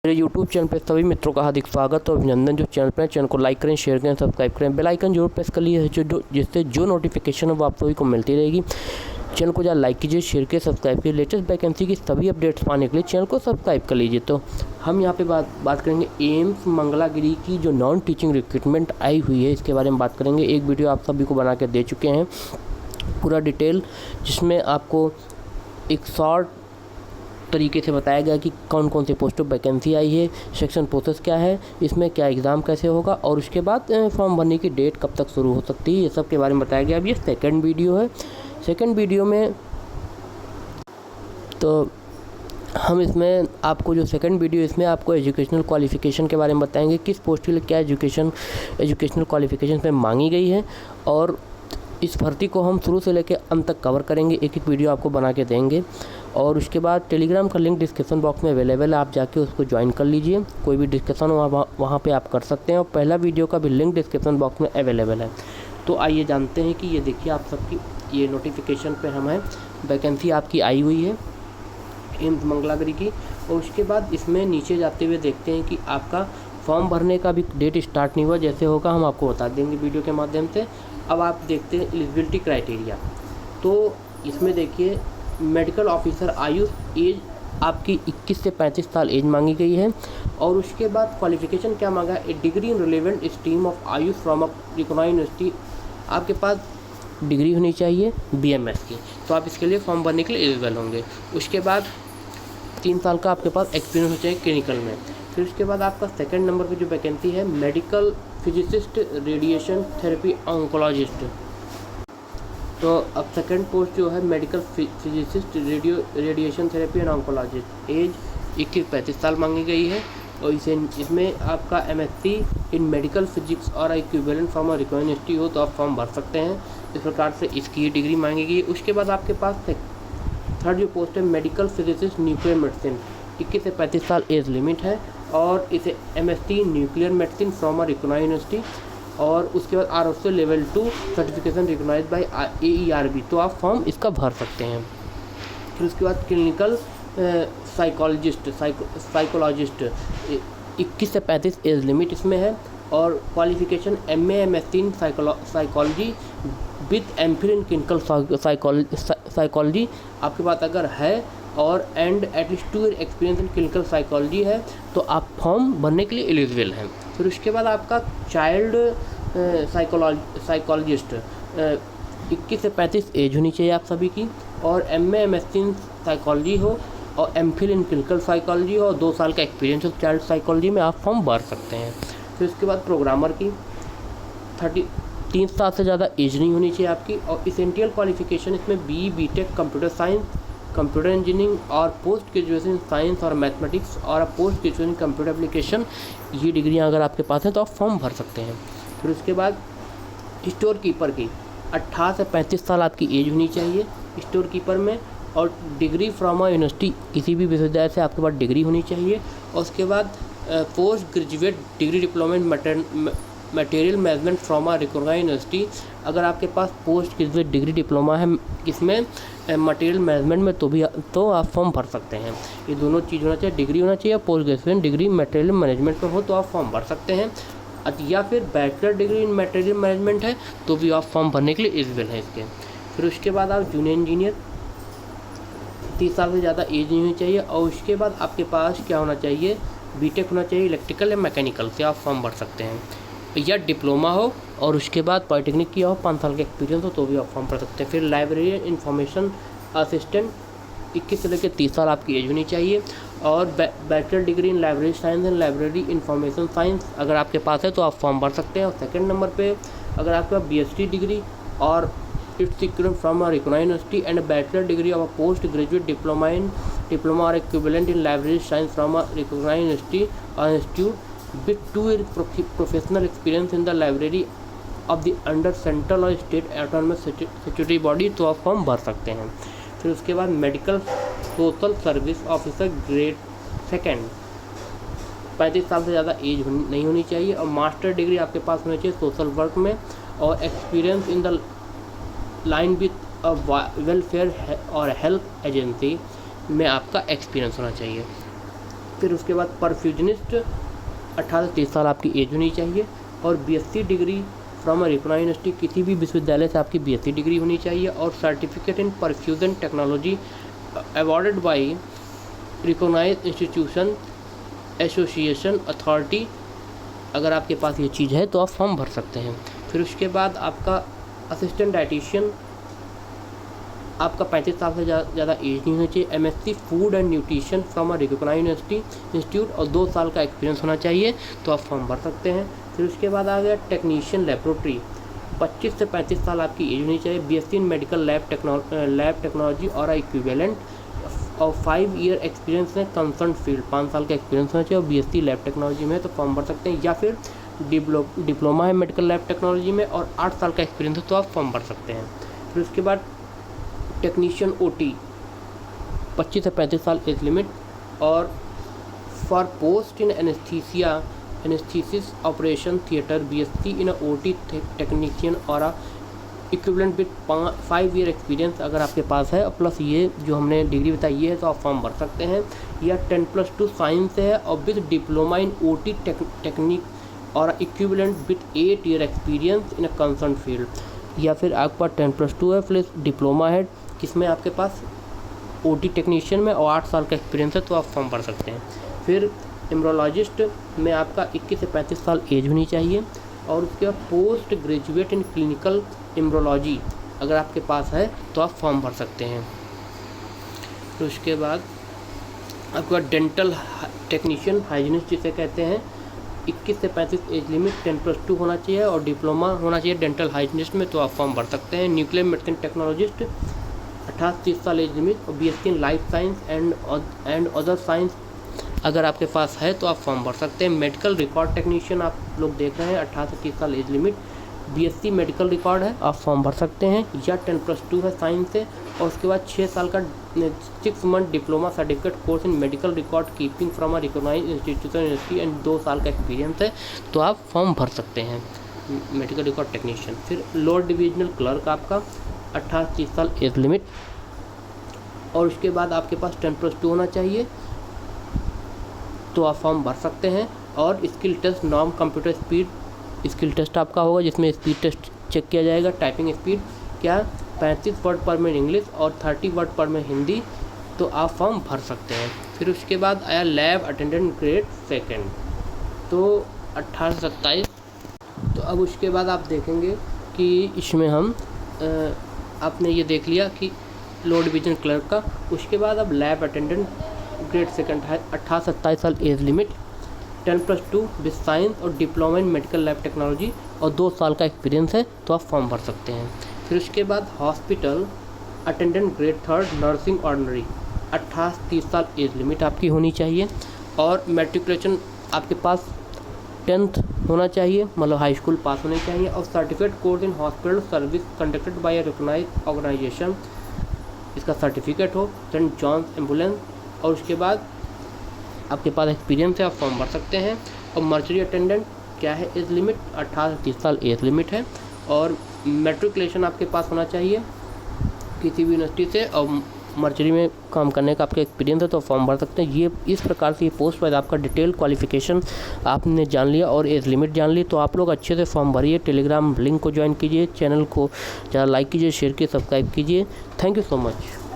मेरे YouTube channel पर सभी मित्रों का हार्दिक स्वागत और अभिनंदन। जो चैनल पर चैनल को लाइक करें, शेयर करें, सब्सक्राइब करें, बेल आइकन जरूर प्रेस कर लीजिए जिससे जो नोटिफिकेशन है वो आप सभी को मिलती रहेगी। चैनल को ज़्यादा लाइक कीजिए, शेयर कीजिए, सब्सक्राइब कीजिए। लेटेस्ट वैकेंसी की सभी अपडेट्स पाने के लिए चैनल को सब्सक्राइब कर लीजिए। तो हम यहाँ पे बात करेंगे एम्स मंगलागिरी की जो नॉन टीचिंग रिक्रूटमेंट आई हुई है, इसके बारे में बात करेंगे। एक वीडियो आप सभी को बना के दे चुके हैं पूरा डिटेल, जिसमें आपको एक शॉर्ट तरीके से बताया गया कि कौन कौन से पोस्ट ऑफ वैकेंसी आई है, सिलेक्शन प्रोसेस क्या है, इसमें क्या एग्ज़ाम कैसे होगा और उसके बाद फॉर्म भरने की डेट कब तक शुरू हो सकती है, ये सब के बारे में बताया गया। अब ये सेकंड वीडियो है। सेकंड वीडियो में तो हम इसमें आपको जो सेकंड वीडियो इसमें आपको एजुकेशनल क्वालिफ़िकेशन के बारे में बताएंगे, किस पोस्ट के लिए क्या एजुकेशनल क्वालिफ़िकेशन में मांगी गई है, और इस भर्ती को हम शुरू से लेकर अंत तक कवर करेंगे। एक एक वीडियो आपको बना के देंगे। और उसके बाद टेलीग्राम का लिंक डिस्क्रिप्शन बॉक्स में अवेलेबल है, आप जाके उसको ज्वाइन कर लीजिए। कोई भी डिस्कशन हो वहाँ पे आप कर सकते हैं, और पहला वीडियो का भी लिंक डिस्क्रिप्शन बॉक्स में अवेलेबल है। तो आइए जानते हैं कि ये देखिए आप सबकी ये नोटिफिकेशन पे हम हैं, वैकेंसी आपकी आई हुई है एम्स मंगलागिरी की। और उसके बाद इसमें नीचे जाते हुए देखते हैं कि आपका फॉर्म भरने का भी डेट स्टार्ट नहीं हुआ, जैसे होगा हम आपको बता देंगे वीडियो के माध्यम से। अब आप देखते हैं एलिजिबिलिटी क्राइटेरिया। तो इसमें देखिए मेडिकल ऑफिसर आयु एज आपकी 21 से 35 साल एज मांगी गई है। और उसके बाद क्वालिफिकेशन क्या मांगा है, a degree in relevant stream of आयु फ्रॉम अ रिकॉग्नाइज्ड यूनिवर्सिटी। आपके पास डिग्री होनी चाहिए BMS की, तो आप इसके लिए फॉर्म भरने के लिए एलिजिबल होंगे। उसके बाद 3 साल का आपके पास एक्सपीरियंस होना चाहिए क्लिनिकल में। फिर उसके बाद आपका सेकंड नंबर पे जो वैकेंसी है medical physicist radiation therapy oncologist. तो अब सेकंड पोस्ट जो है medical physicist radiation therapy and oncologist, age 21 से 35 साल मांगी गई है। और इसमें आपका MSc इन मेडिकल फिजिक्स और इक्विवेलेंट फ्रॉम रिकॉग्नाइज्ड यूनिवर्सिटी हो तो आप फॉर्म भर सकते हैं। इस प्रकार से इसकी डिग्री मांगी गई। उसके बाद आपके पास थर्ड जो पोस्ट है मेडिकल फिजिसिस्ट न्यूक्लियर मेडिसिन, 21 से 35 साल एज लिमिट है, और इसे MSc nuclear medicine from recognised university. और उसके बाद ROC level 2 certification recognised by AERB, तो आप फॉर्म इसका भर सकते हैं। फिर उसके बाद क्लिनिकल साइकोलॉजिस्ट 21 से 35 एज लिमिट इसमें है। और qualification MA MSc in psychology with MPhil in clinical psychology आपके पास अगर है, और and at least 2 year experience in clinical psychology है, तो आप फॉर्म भरने के लिए एलिजिबल हैं। फिर उसके बाद आपका चाइल्ड साइकोलॉजिस्ट 21 से 35 एज होनी चाहिए आप सभी की, और MA MSc इन साइकोलॉजी हो, और MPhil इन क्लिनिकल साइकोलॉजी हो, और 2 साल का एक्सपीरियंस हो चाइल्ड साइकोलॉजी में, आप फॉर्म भर सकते हैं। फिर उसके बाद प्रोग्रामर की 3 साल से ज़्यादा एज नहीं होनी चाहिए आपकी। और इसेंशियल क्वालिफिकेशन इसमें BE BTech computer science, computer engineering और पोस्ट ग्रेजुएशन साइंस और मैथमेटिक्स और पोस्ट ग्रेजुएशन कंप्यूटर एप्लीकेशन, ये डिग्रियां अगर आपके पास हैं तो आप फॉर्म भर सकते हैं। फिर उसके बाद स्टोर कीपर की 18 से 35 साल आपकी एज होनी चाहिए स्टोर कीपर में, और डिग्री फ्रॉम अ यूनिवर्सिटी, किसी भी विश्वविद्यालय से आपके पास डिग्री होनी चाहिए। और उसके बाद post graduate degree diploma in material management from a recognised university, अगर आपके पास पोस्ट ग्रेजुएट डिग्री डिप्लोमा है इसमें मटेरियल मैनेजमेंट में तो आप फॉर्म भर सकते हैं। ये दोनों चीज़ होना चाहिए, डिग्री होना चाहिए, post graduation degree material management में हो तो आप फॉर्म भर सकते हैं। या फिर bachelor degree in material management है तो भी आप फॉर्म भरने के लिए एलिजिबल हैं इसके। फिर उसके बाद आप जूनियर इंजीनियर 30 साल से ज़्यादा एज नहीं होनी चाहिए। और उसके बाद आपके पास क्या होना चाहिए, BTech होना चाहिए इलेक्ट्रिकल या मैकेनिकल से आप फॉर्म भर सकते हैं, या डिप्लोमा हो और उसके बाद पॉलिटेक्निक किया हो, 5 साल का एक्सपीरियंस हो तो भी आप फॉर्म भर सकते हैं। फिर लाइब्रेरी इंफॉर्मेशन असिस्टेंट 21 से लेकर 30 साल आपकी एज होनी चाहिए। और bachelor degree in library science and library information science अगर आपके पास है तो आप फॉर्म भर सकते हैं। और सेकंड नंबर पे अगर आपके पास BSc डिग्री और its equivalent from a recognised university and bachelor degree of a post graduate diploma और equivalent in library science from a recognised university और institute with 2 year professional experience in the library of the under central और state autonomous statutory body, तो आप form भर सकते हैं। फिर उसके बाद medical social service officer grade 2 35 साल से ज़्यादा एज नहीं होनी चाहिए, और मास्टर डिग्री आपके पास होनी चाहिए सोशल वर्क में, और experience in the line with a welfare और हेल्थ एजेंसी में आपका एक्सपीरियंस होना चाहिए। फिर उसके बाद परफ्यूजनिस्ट 18 से 30 साल आपकी एज होनी चाहिए। और BSc degree from a recognised university, किसी भी विश्वविद्यालय से आपकी BSc डिग्री होनी चाहिए। और certificate in perfusion technology awarded by recognised institution association authority, अगर आपके पास ये चीज़ है तो आप फॉर्म भर सकते हैं। फिर उसके बाद आपका असिस्टेंट डाइटिशियन, आपका 35 साल से ज़्यादा एज नहीं होनी चाहिए। MSc food and nutrition from a recognised institute और 2 साल का एक्सपीरियंस होना चाहिए, तो आप फॉर्म भर सकते हैं। फिर उसके बाद आ गया टेक्नीशियन लेबोरेटरी, 25 से 35 साल आपकी एज होनी चाहिए। BSc इन मेडिकल लैब टेक्नोलॉजी और इक्विवेलेंट और 5 ईयर एक्सपीरियंस है कंसर्न फील्ड, 5 साल का एक्सपीरियंस होना चाहिए और BSc लैब टेक्नोलॉजी में तो फॉर्म भर सकते हैं। या फिर डिप्लोमा है मेडिकल लैब टेक्नोलॉजी में और 8 साल का एक्सपीरियंस है तो आप फॉर्म भर सकते हैं। फिर उसके बाद टेक्नीशियन OT 25 से 35 साल एज लिमिट। और for post in anaesthesia operation theatre BSc in OT technician और इक्विवेलेंट विद 5 ईयर एक्सपीरियंस अगर आपके पास है, प्लस ये जो हमने डिग्री बताई ये है तो आप फॉर्म भर सकते हैं। या 10+2 साइंस है और with diploma in OT technique और equivalent with 8 year experience in a concern field. या फिर आपके पास 10+2 है प्लस डिप्लोमा है किसमें आपके पास OT टेक्नीशियन में और 8 साल का एक्सपीरियंस है तो आप फॉर्म भर सकते हैं। फिर एम्ब्रोलॉजिस्ट में आपका 21 से 35 साल एज होनी चाहिए। और उसके बाद post graduate in clinical embryology अगर आपके पास है तो आप फॉर्म भर सकते हैं। फिर उसके बाद आपके पास डेंटल टेक्नीशियन हाइजीनिस्ट जिसे कहते हैं, 21 से 35 एज लिमिट, 10+2 होना चाहिए और डिप्लोमा होना चाहिए डेंटल हाइजीनिस्ट में तो आप फॉर्म भर सकते हैं। न्यूक्लियर मेडिसिन टेक्नोलॉजिस्ट 18 से 30 साल एज लिमिट और BSc in life science and other science अगर आपके पास है तो आप फॉर्म भर सकते हैं। मेडिकल रिकॉर्ड टेक्नीशियन आप लोग देख रहे हैं 18 से 30 साल age limit, BSc medical record है आप फॉर्म भर सकते हैं। या 10+2 है साइंस से और उसके बाद 6 साल का 6 month diploma certificate course in medical record keeping from a recognised institution university and 2 साल का एक्सपीरियंस है तो आप फॉर्म भर सकते हैं मेडिकल रिकॉर्ड टेक्नीशियन। फिर लोअर डिविजनल क्लर्क आपका 18 से 30 साल एज लिमिट और उसके बाद आपके पास 10+2 होना चाहिए तो आप फॉर्म भर सकते हैं। और skill test norm computer speed skill test आपका होगा जिसमें स्पीड टेस्ट चेक किया जाएगा। टाइपिंग स्पीड क्या 35 वर्ड पर मिनट इंग्लिश और 30 वर्ड पर मिनट हिंदी तो आप फॉर्म भर सकते हैं। फिर उसके बाद आया लैब अटेंडेंट ग्रेड 2 तो 18 से 27। तो अब उसके बाद आप देखेंगे कि इसमें हम आपने ये देख लिया कि लोअर डिवीजन क्लर्क का। उसके बाद अब लैब अटेंडेंट ग्रेड 2 है 18 से 27 साल एज लिमिट, 10+2 विद साइंस और diploma in medical lab technology और 2 साल का एक्सपीरियंस है तो आप फॉर्म भर सकते हैं। फिर उसके बाद hospital attendant grade 3 nursing ordinary 18 से 30 साल एज लिमिट आपकी होनी चाहिए। और मैट्रिकुलेशन आपके पास 10th होना चाहिए, मतलब हाई स्कूल पास होने चाहिए। और certificate course in hospital service conducted by a recognised organisation इसका सर्टिफिकेट हो। सेंट जॉन्स एम्बुलेंस और उसके बाद आपके पास एक्सपीरियंस है आप फॉर्म भर सकते हैं। और मर्चरी अटेंडेंट क्या है एज लिमिट 18 से 30 साल एज लिमिट है। और मैट्रिकुलेशन आपके पास होना चाहिए किसी भी यूनिवर्सिटी से और मर्चरी में काम करने का आपका एक्सपीरियंस है तो फॉर्म भर सकते हैं। ये इस प्रकार से ये पोस्ट वाइज आपका डिटेल क्वालिफिकेशन आपने जान लिया और एज लिमिट जान ली तो आप लोग अच्छे से फॉर्म भरिए। टेलीग्राम लिंक को ज्वाइन कीजिए, चैनल को ज़्यादा लाइक कीजिए, शेयर कीजिए, सब्सक्राइब कीजिए। Thank you so much.